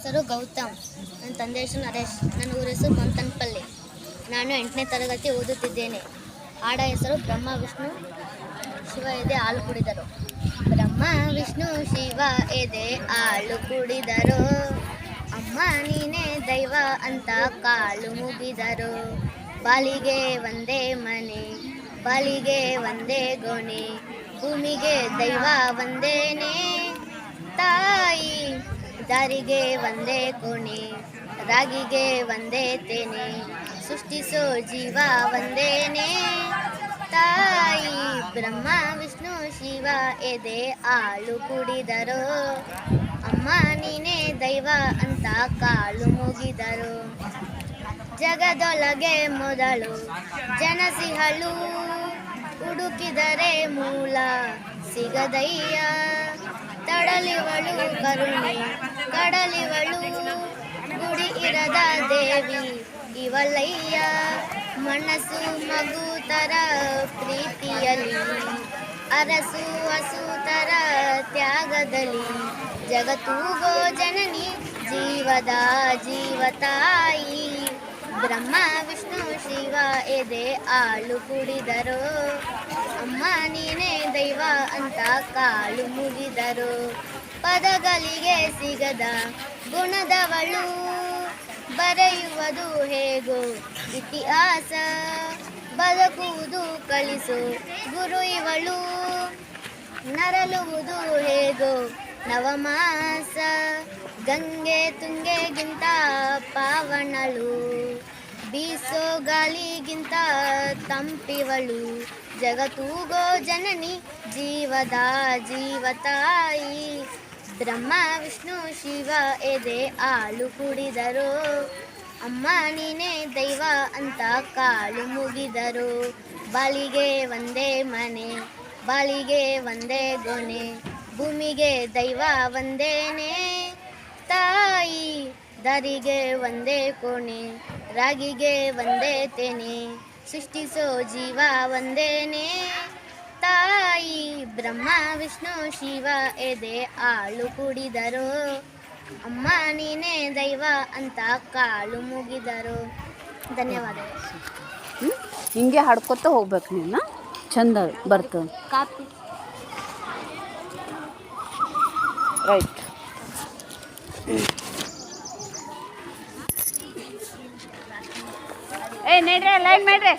ಹೆಸರು ಗೌತಮ್. ನನ್ನ ತಂದೆ ಹೆಸರು ನರೇಶ್. ನನ್ನ ಊರ ಹೆಸರು ಕೊಂತನಪಲ್ಲಿ. ನಾನು 8ನೇ ತರಗತಿ ಓದುತ್ತಿದ್ದೇನೆ. ಹಾಡ ಹೆಸರು ಬ್ರಹ್ಮ ವಿಷ್ಣು ಶಿವ ಎದೆ ಹಾಲು ಕುಡಿದರು. ಬ್ರಹ್ಮ ವಿಷ್ಣು ಶಿವ ಎದೆ ಹಾಲು ಕುಡಿದರು. ಅಮ್ಮ ನೀನೇ ದೈವ ಅಂತ ಕಾಲು ಮುಗಿದರು. ಬಾಲಿಗೆ ಒಂದೇ ಮನೆ, ಬಾಲಿಗೆ ಒಂದೇ ಗೋಣೆ, ಭೂಮಿಗೆ ದೈವ ಒಂದೇನೆ ತಾಯಿ. ದಾರಿಗೆ ಒಂದೇ ಕೋಣೆ, ರಾಗಿಗೆ ಒಂದೇ ತೇನೆ, ಸೃಷ್ಟಿಸೋ ಜೀವ ಒಂದೇನೆ ತಾಯಿ. ಬ್ರಹ್ಮ ವಿಷ್ಣು ಶಿವ ಎದೆ ಹಾಲು ಕುಡಿದರು. ಅಮ್ಮ ನೀನೇ ದೈವ ಅಂತ ಕಾಲು ಮುಗಿದರು. ಜಗದೊಳಗೆ ಮೊದಲು ಜನಸಿಹಳು, ಹುಡುಕಿದರೆ ಮೂಲ ಸಿಗದಯ್ಯ. ತಡಲಿವಳು ಕರುಣೆ ಕಡಲಿವಳು, ಗುಡಿ ಇರದ ದೇವಿ ಇವಳಯ್ಯ. ಮನಸ್ಸು ಮಗು ತರ ಪ್ರೀತಿಯಲ್ಲಿ, ಅರಸು ಹಸು ತರ ತ್ಯಾಗದಲ್ಲಿ, ಜಗತ್ತೂಗೋ ಜನನಿ ಜೀವದ ಜೀವತಾಯಿ. ಬ್ರಹ್ಮ ವಿಷ್ಣು ಶಿವ ಎದೆ ಹಾಲು ಕುಡಿದರು. ಅಮ್ಮ ನೀನೇ ದೈವ ಅಂತ ಕಾಲು ಮುಗಿದರು. ಪದಗಳಿಗೆ ಸಿಗದ ಗುಣದವಳು, ಬರೆಯುವುದು ಹೇಗೋ ಇತಿಹಾಸ. ಬದುಕುವುದು ಕಲಿಸು ಗುರು ಇವಳು, ನರಳುವುದು ಹೇಗೋ ನವಮಾಸ. ಗಂಗೆ ತುಂಗೆಗಿಂತ ಪಾವನಳು, ಬೀಸೋ ಗಾಳಿಗಿಂತ ತಂಪಿವಳು. ಜಗತ್ತೂಗೋ ಜನನಿ ಜೀವದ ಜೀವತಾಯಿ. ಬ್ರಹ್ಮ ವಿಷ್ಣು ಶಿವ ಎದೆ ಹಾಲು ಕುಡಿದರು. ಅಮ್ಮ ನೀನೇ ದೈವ ಅಂತ ಕಾಲು ಮುಗಿದರು. ಬಾಲಿಗೆ ಒಂದೇ ಮನೆ, ಬಾಲಿಗೆ ಒಂದೇ ಗೊನೆ, ಭೂಮಿಗೆ ದೈವ ಒಂದೇನೆ ತಾಯಿ. ದಾರಿಗೆ ಒಂದೇ ಕೋಣೆ, ರಾಗಿಗೆ ಒಂದೇ ತೇನೆ, ಸೃಷ್ಟಿಸೋ ಜೀವ ಒಂದೇನೆ ತಾಯಿ. ಬ್ರಹ್ಮ ವಿಷ್ಣು ಶಿವ ಎದೆ ಹಾಲು ಕುಡಿದರು. ಅಮ್ಮ ನೀನೇ ದೈವ ಅಂತ ಕಾಲು ಮುಗಿದರು. ಧನ್ಯವಾದಗಳು. ಹಿಂಗೆ ಹಾಡ್ಕೊತ ಹೋಗ್ಬೇಕು ನೀನು, ಚಂದ ಬರ್ತದೆ. Copy right. ಏ ನಡ್ರಿ ಲೈನ್ ಮಾಡ್ರಿ.